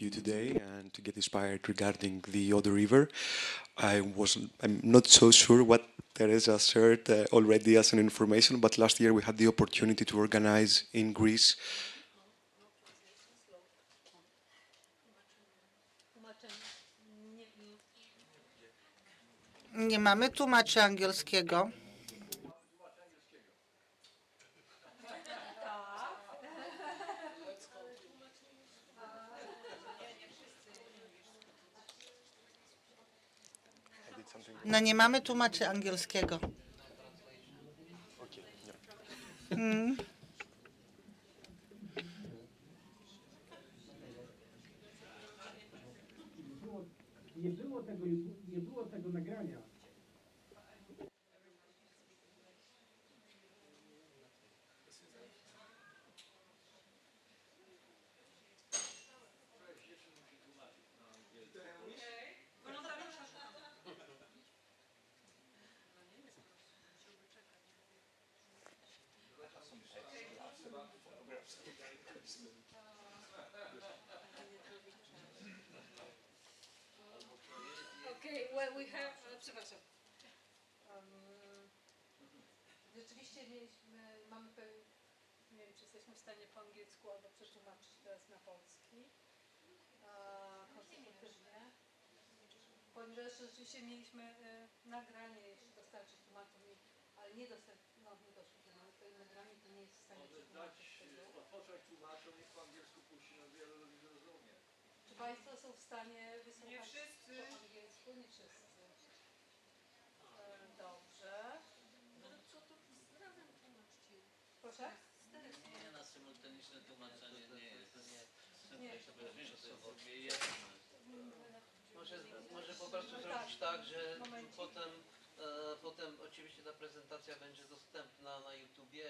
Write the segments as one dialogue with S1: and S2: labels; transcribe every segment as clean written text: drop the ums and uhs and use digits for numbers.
S1: you today and to get inspired regarding the Oder River. I'm not so sure what Teresa shared already as an information, but last year we had the opportunity to organize in Greece.
S2: Nie mamy tłumaczy angielskiego. No nie mamy tłumaczy angielskiego.
S3: Nie było tego nagrania.
S4: Okay, well we have, przepraszam. Rzeczywiście mamy nie wiem, czy jesteśmy w stanie po angielsku albo przetłumaczyć teraz na polski. Konsekwentnie. Ponieważ rzeczywiście mieliśmy nagranie, jeśli dostarczyć tłumaczom, ale nie doszło do nas. To nagranie to nie jest w stanie przetłumaczyć tego.
S5: Otworzyć tłumaczom i po angielsku puścić, no wielu ludzi zrozumie.
S4: Czy Państwo są w stanie wysłuchać
S6: Nie wszyscy.
S4: po angielsku? Nie wszyscy. Dobrze.
S6: No co to razem tłumaczcie?
S4: Proszę?
S7: Nie na symultaniczne tłumaczenie nie jest.
S4: Nie.
S7: Może po prostu zrobić tak, że
S4: Momencik.
S7: potem oczywiście ta prezentacja będzie dostępna na YouTubie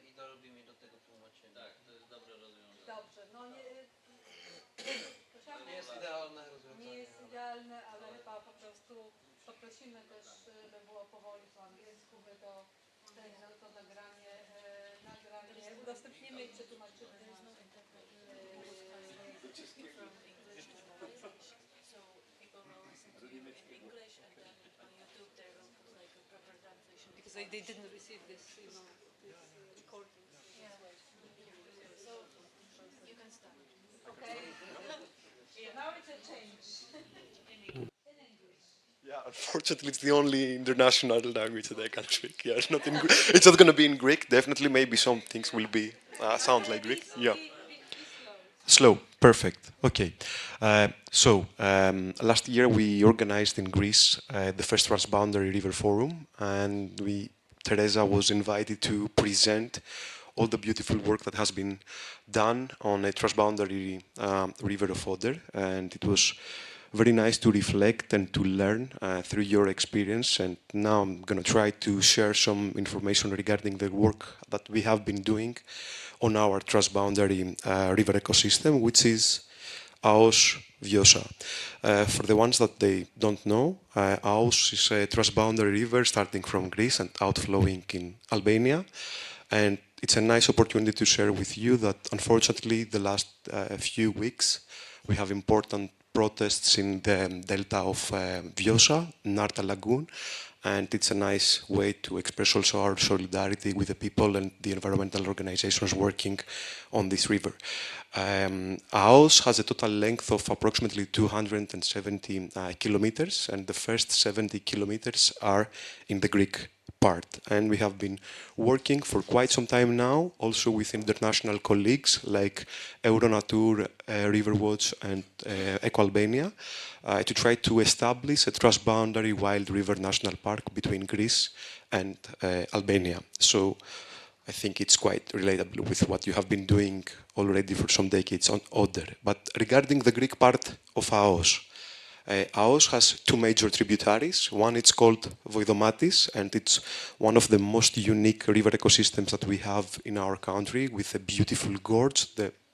S7: i dorobimy do tego tłumaczenia. Tak, to jest dobre rozwiązanie.
S4: Dobrze, no nie...
S7: To nie jest idealne rozwiązanie.
S4: Nie jest idealne, ale chyba po prostu poprosimy też, żeby było powoli po angielsku, by to nagranie udostępnimy i przetłumaczymy na because they didn't receive this, this recording.
S6: So you can start.
S4: Okay. Now it's a change. In English.
S1: Yeah, unfortunately, it's the only international language that I can speak. Yeah, not in it's not going to be in Greek. Definitely, maybe some things will be sound like Greek. Yeah. Slow, perfect. Okay. Last year we organized in Greece the first Transboundary River Forum, and Teresa was invited to present all the beautiful work that has been done on a transboundary river of Oder, and it was very nice to reflect and to learn through your experience. And now I'm going to try to share some information regarding the work that we have been doing on our transboundary river ecosystem, which is Aoos Vjosa. For the ones that they don't know, Aoos is a transboundary river starting from Greece and outflowing in Albania. And it's a nice opportunity to share with you that, unfortunately, the last few weeks, we have important protests in the delta of Vjosa, Narta Lagoon, and it's a nice way to express also our solidarity with the people and the environmental organizations working on this river. Aoos has a total length of approximately 270 kilometers, and the first 70 kilometers are in the Greek part. And we have been working for quite some time now, also with international colleagues like Euronatur, Riverwatch, and Eco-Albania, to try to establish a transboundary wild river national park between Greece and Albania. So I think it's quite relatable with what you have been doing already for some decades on Oder. But regarding the Greek part of Aoos, Aoos has two major tributaries. One is called Voidomatis, and it's one of the most unique river ecosystems that we have in our country, with a beautiful gorge,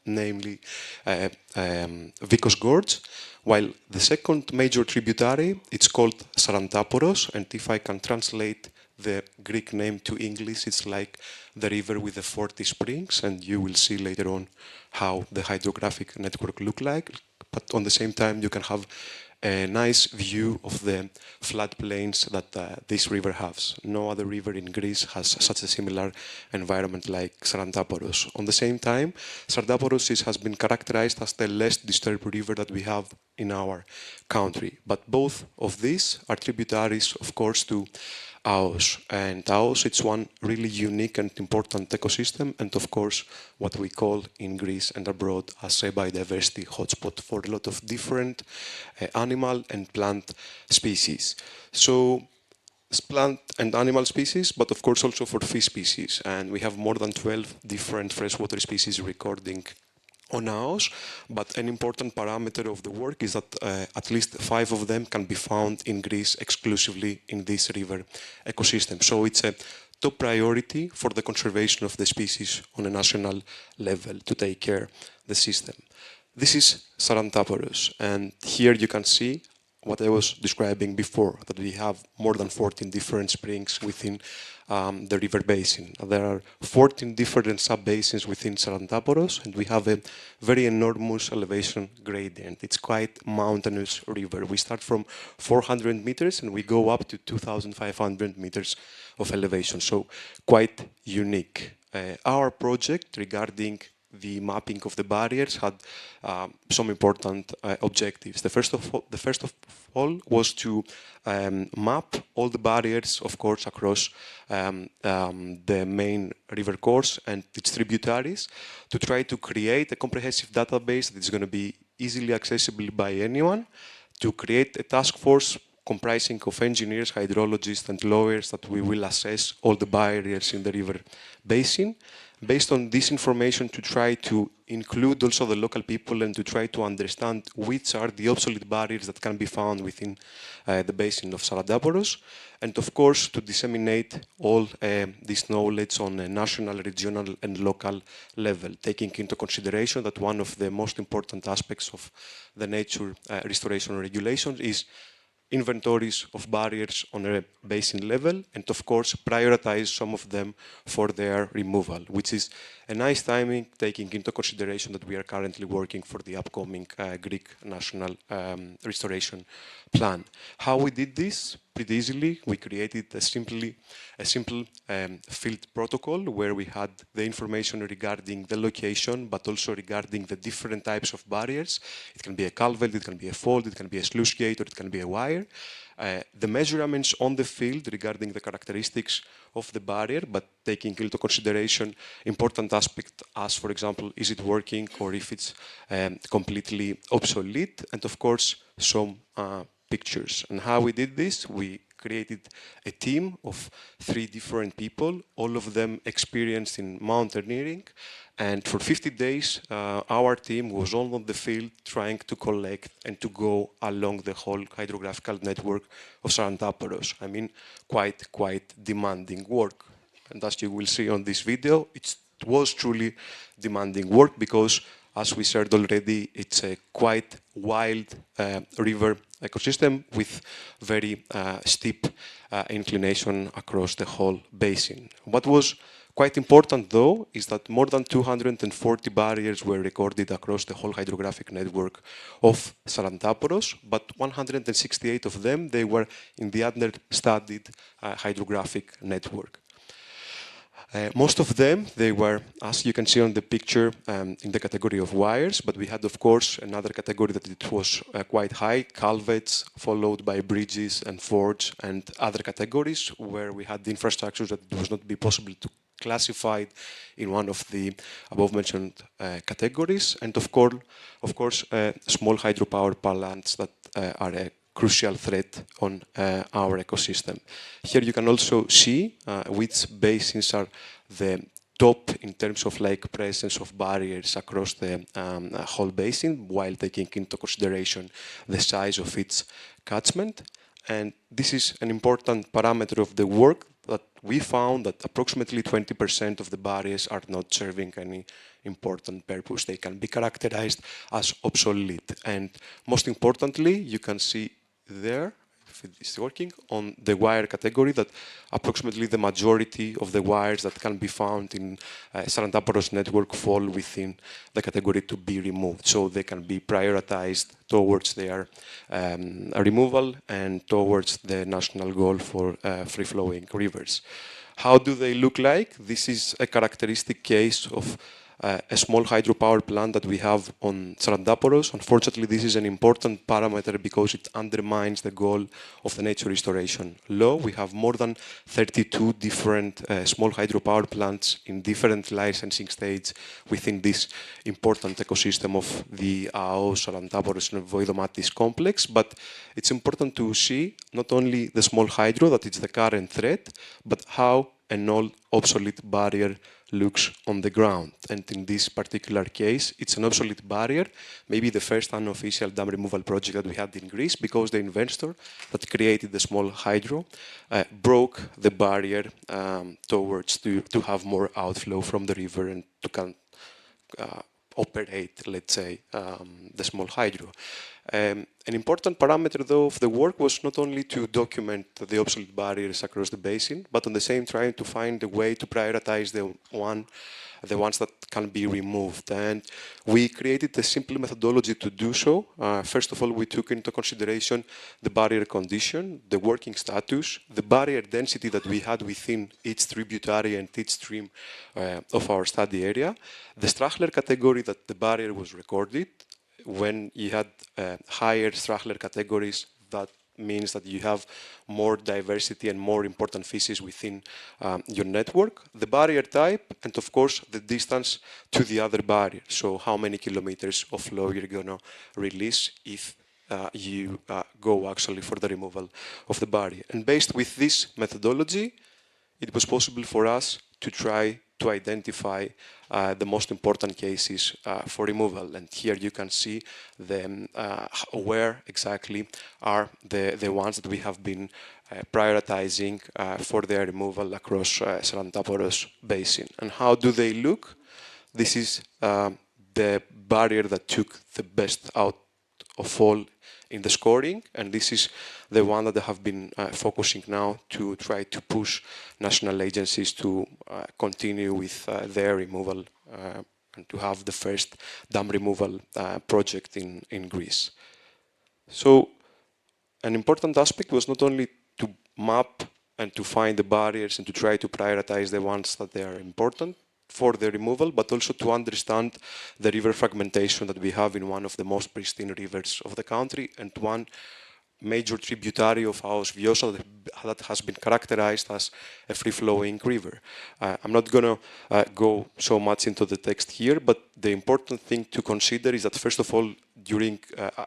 S1: namely Vikos Gorge. While the second major tributary, it's called Sarantaporos, and if I can translate the Greek name to English, it's like the river with the 40 springs, and you will see later on how the hydrographic network looks like. but on the same time you can have a nice view of the floodplains that this river has. No other river in Greece has such a similar environment like Sarantaporos. On the same time, Sarantaporos has been characterized as the less disturbed river that we have in our country. But both of these are tributaries, of course, to Aoos. And Aoos, it's one really unique and important ecosystem, and of course, what we call in Greece and abroad as a biodiversity hotspot for a lot of different animal and plant species. So, plant and animal species, but of course also for fish species. And we have more than 12 different freshwater species recording on Aoos, but an important parameter of the work is that at least 5 of them can be found in Greece exclusively in this river ecosystem. So it's a top priority for the conservation of the species on a national level to take care of the system. This is Sarantaporos, and here you can see what I was describing before, that we have more than 14 different springs within the river basin. There are 14 different sub-basins within Sarantaporos, and we have a very enormous elevation gradient. It's quite mountainous river. We start from 400 meters and we go up to 2,500 meters of elevation, so quite unique. Our project regarding the mapping of the barriers had some important objectives. The first of all was to map all the barriers, of course, across the main river course and its tributaries, to try to create a comprehensive database that is going to be easily accessible by anyone, to create a task force comprising of engineers, hydrologists, and lawyers that we will assess all the barriers in the river basin. Based on this information, to try to include also the local people and to try to understand which are the obsolete barriers that can be found within the basin of Sarantaporos, and of course to disseminate all this knowledge on a national, regional and local level, taking into consideration that one of the most important aspects of the nature restoration regulations is inventories of barriers on a basin level, and of course prioritize some of them for their removal, which is a nice timing, taking into consideration that we are currently working for the upcoming Greek National Restoration Plan. How we did this? Pretty easily. We created a simple field protocol where we had the information regarding the location, but also regarding the different types of barriers. It can be a culvert, it can be a fold, it can be a sluice gate, or it can be a wire. The measurements on the field regarding the characteristics of the barrier, but taking into consideration important aspects as, for example, is it working or if it's completely obsolete, and of course some pictures. And how we did this? We created a team of 3 different people, all of them experienced in mountaineering, and for 50 days our team was all on the field trying to collect and to go along the whole hydrographical network of Sarantaporos. I mean, quite demanding work. And as you will see on this video, it was truly demanding work because, as we said already, it's a quite wild river ecosystem with very steep inclination across the whole basin. What was quite important, though, is that more than 240 barriers were recorded across the whole hydrographic network of Sarantaporos, but 168 of them, they were in the understudied hydrographic network. Most of them, they were, as you can see on the picture, in the category of wires, but we had, of course, another category that it was quite high, culverts, followed by bridges and fords, and other categories where we had the infrastructures that it was not be possible to classify in one of the above-mentioned categories, and of course, small hydropower plants that are a crucial threat on our ecosystem. Here you can also see which basins are the top in terms of lake presence of barriers across the whole basin, while taking into consideration the size of its catchment. And this is an important parameter of the work that we found that approximately 20% of the barriers are not serving any important purpose. They can be characterized as obsolete. And most importantly, you can see there, if it is working, on the wire category, that approximately the majority of the wires that can be found in Sarantaporos network fall within the category to be removed. So they can be prioritized towards their removal and towards the national goal for free-flowing rivers. How do they look like? This is a characteristic case of a small hydropower plant that we have on Sarantaporos. Unfortunately, this is an important parameter because it undermines the goal of the nature restoration law. We have more than 32 different small hydropower plants in different licensing stages within this important ecosystem of the Aoos, Sarantaporos and Voidomatis complex. But it's important to see not only the small hydro, that is the current threat, but how an old obsolete barrier looks on the ground. And in this particular case, it's an obsolete barrier, maybe the first unofficial dam removal project that we had in Greece, because the investor that created the small hydro broke the barrier towards to have more outflow from the river and to operate, let's say, the small hydro. An important parameter, though, of the work was not only to document the obsolete barriers across the basin, but on the same trying to find a way to prioritize the ones that can be removed. And we created a simple methodology to do so. First of all, we took into consideration the barrier condition, the working status, the barrier density that we had within each tributary and each stream of our study area, the Strahler category that the barrier was recorded. When you had higher Strahler categories, that means that you have more diversity and more important species within your network, the barrier type, and of course the distance to the other barrier. So how many kilometers of flow you're going to release if you go actually for the removal of the barrier. And based with this methodology, it was possible for us to try to identify the most important cases for removal. And here you can see where exactly are the ones that we have been prioritizing for their removal across Sarantaporos basin. And how do they look? This is the barrier that took the best out of all in the scoring, and this is the one that I have been focusing now to try to push national agencies to continue with their removal and to have the first dam removal project in Greece. So an important aspect was not only to map and to find the barriers and to try to prioritize the ones that they are important for the removal, but also to understand the river fragmentation that we have in one of the most pristine rivers of the country and one major tributary of Aoos, Vjosa, that has been characterized as a free-flowing river. I'm not going to go so much into the text here, but the important thing to consider is that, first of all,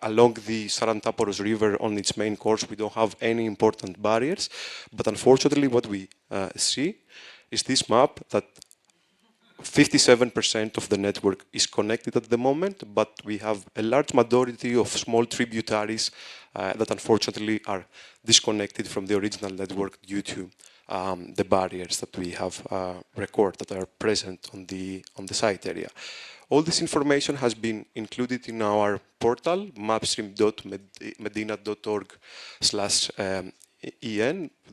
S1: along the Sarantaporos River on its main course, we don't have any important barriers. But unfortunately, what we see is this map that 57% of the network is connected at the moment, but we have a large majority of small tributaries that unfortunately are disconnected from the original network due to the barriers that we have recorded that are present on the site area. All this information has been included in our portal, mapstream.medina.org/en,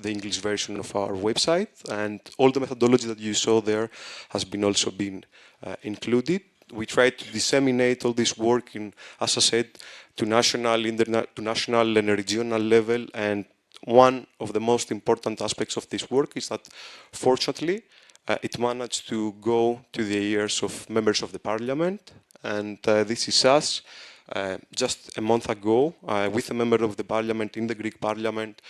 S1: the English version of our website, and all the methodology that you saw there has been also been included. We try to disseminate all this work in, as I said, to national and regional level, and one of the most important aspects of this work is that, fortunately, it managed to go to the ears of members of the parliament, and this is us. Just a month ago, with a member of the parliament in the Greek parliament,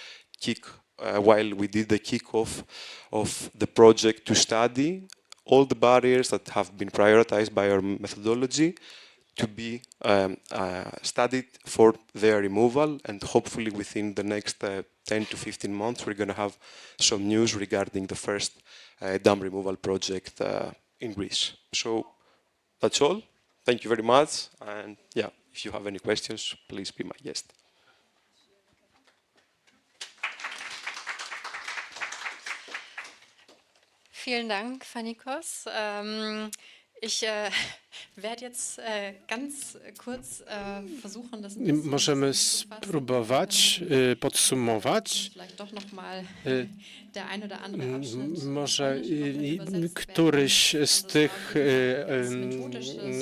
S1: while we did the kick-off of the project to study all the barriers that have been prioritized by our methodology to be studied for their removal, and hopefully within the next 10 to 15 months we're going to have some news regarding the first dam removal project in Greece. So that's all. Thank you very much, and yeah, if you have any questions, please be my guest.
S6: Vielen Dank, Fanikos. Ich
S3: Możemy spróbować podsumować. Może któryś z tych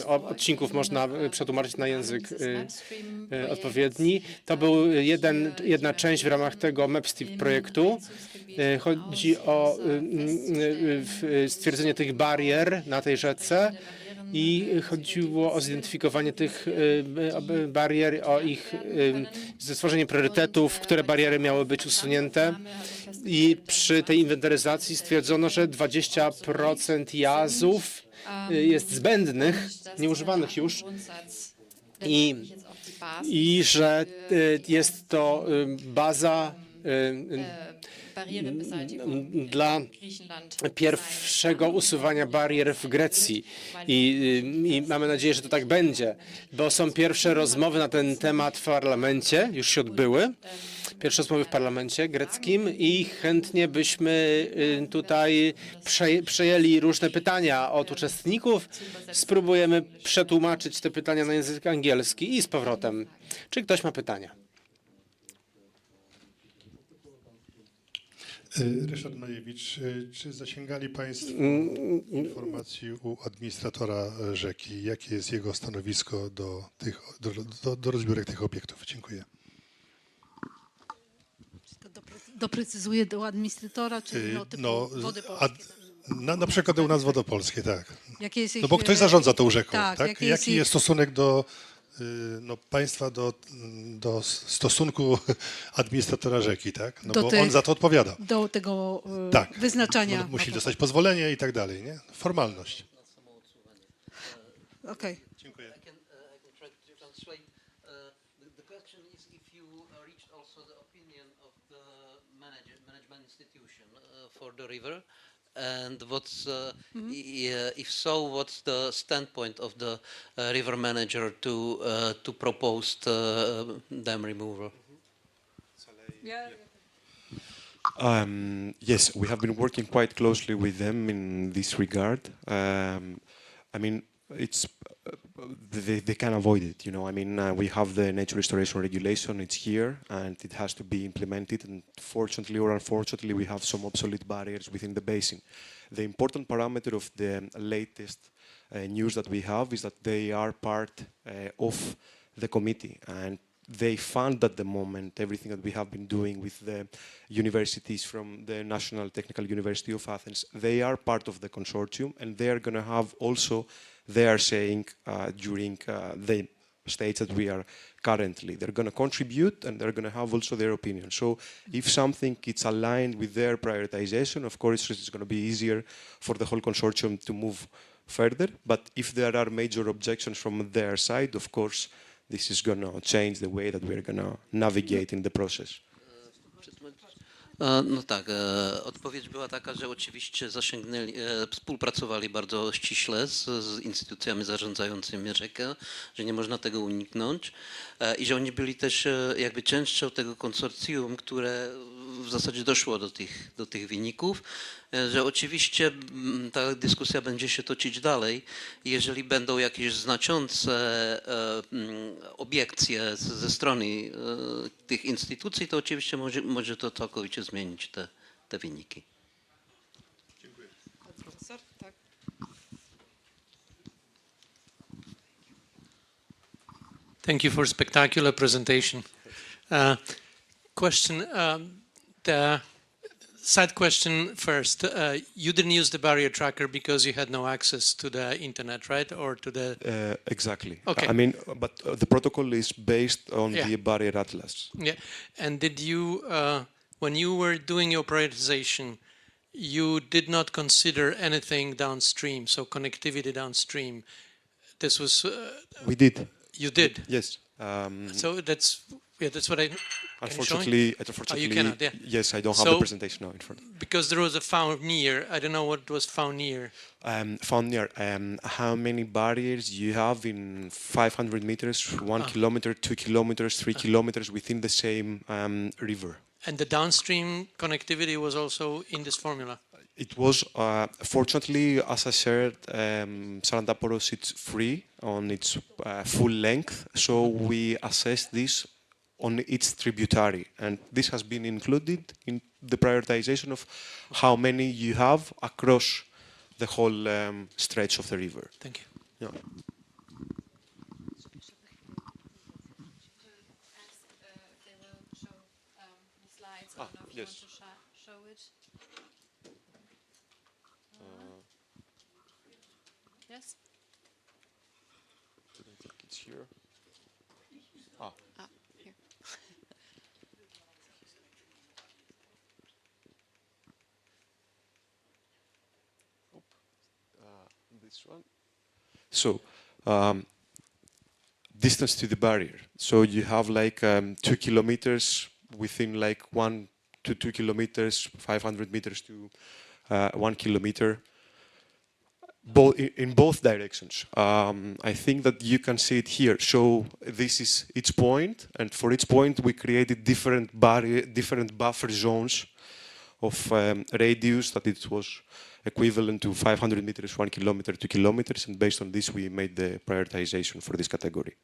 S3: odcinków można przetłumaczyć na język odpowiedni. To był jedna część w ramach tego MEPSTIP projektu. Chodzi o stwierdzenie tych barier na tej rzece i chodziło o zidentyfikowanie tych barier, o ich stworzenie priorytetów, które bariery miały być usunięte. I przy tej inwentaryzacji stwierdzono, że 20% jazów jest zbędnych, nieużywanych już i że jest to baza dla pierwszego usuwania barier w Grecji i mamy nadzieję, że to tak będzie, bo są pierwsze rozmowy na ten temat w parlamencie, już się odbyły, pierwsze rozmowy w parlamencie greckim i chętnie byśmy tutaj przejęli różne pytania od uczestników. Spróbujemy przetłumaczyć te pytania na język angielski i z powrotem. Czy ktoś ma pytania?
S8: Ryszard Majewicz, czy zasięgali Państwo informacji u administratora rzeki? Jakie jest jego stanowisko do rozbiórek tych obiektów? Dziękuję.
S4: Doprecyzuję do administratora, czy Wody Polskie?
S8: Na przykład u nas Wodopolskie, tak.
S4: Jest
S8: No bo ktoś zarządza tą rzeką, tak?
S4: Jaki
S8: jest stosunek do państwa do stosunku administratora rzeki, tak? No bo on za to odpowiada.
S4: Do tego
S8: tak.
S4: wyznaczania.
S8: No, musi dostać pozwolenie i tak dalej, nie? Formalność.
S4: Okej.
S8: Dziękuję.
S7: I can try to translate. The question is if you reached also the opinion of the management institution for the river, and what's if so, what's the standpoint of the river manager to propose dam removal?
S1: Yes, we have been working quite closely with them in this regard. I mean, it's they can avoid it, you know. I mean, we have the nature restoration regulation; it's here, and it has to be implemented. And fortunately or unfortunately, we have some obsolete barriers within the basin. The important parameter of the latest news that we have is that they are part of the committee, and they fund at the moment everything that we have been doing with the universities from the National Technical University of Athens. They are part of the consortium, and they are going to have also their saying during the stage that we are currently. They're going to contribute, and they're going to have also their opinion. So if something is aligned with their prioritization, of course it's going to be easier for the whole consortium to move further. But if there are major objections from their side, of course this is going to change the way that we're going to navigate in the process.
S7: No tak, odpowiedź była taka, że oczywiście współpracowali bardzo ściśle z instytucjami zarządzającymi rzekę, że nie można tego uniknąć i że oni byli też jakby częścią tego konsorcjum, które w zasadzie doszło do tych wyników, że oczywiście ta dyskusja będzie się toczyć dalej. Jeżeli będą jakieś znaczące obiekcje ze strony tych instytucji, to oczywiście może to całkowicie zmienić te wyniki.
S8: Dziękuję.
S6: Profesor, tak.
S9: Thank you for spectacular presentation. The side question first. You didn't use the barrier tracker because you had no access to the internet, right? Or to the...
S1: Exactly.
S9: Okay.
S1: I mean, but the protocol is based on the barrier atlas.
S9: Yeah. And did you, when you were doing your prioritization, you did not consider anything downstream, so connectivity downstream. This was...
S1: We did.
S9: You did?
S1: Yes.
S9: So that's what I...
S1: Unfortunately,
S9: you cannot, yeah.
S1: Yes, I don't have the presentation now in front.
S9: Because there was a found near. I don't know what was found near.
S1: Found near. How many barriers you have in 500 meters, 1 kilometer, 2 kilometers, 3 kilometers within the same river?
S9: And the downstream connectivity was also in this formula?
S1: It was, fortunately, as I said, Sarantaporos, it's free on its full length, so we assessed this on its tributary, and this has been included in the prioritization of how many you have across the whole stretch of the river.
S9: Thank you.
S1: Yeah.
S6: They will show the slides. I don't know if you
S1: yes.
S6: want to show it. Yes?
S1: I think it's here.
S6: Here.
S1: This one. So, distance to the barrier. So you have like 2 kilometers within like 1 to 2 kilometers, 500 meters to 1 kilometer. In both directions. I think that you can see it here. So this is its point, and for each point we created different buffer zones of radius that it was equivalent to 500 meters, 1 kilometer, 2 kilometers, and based on this we made the prioritization for this category.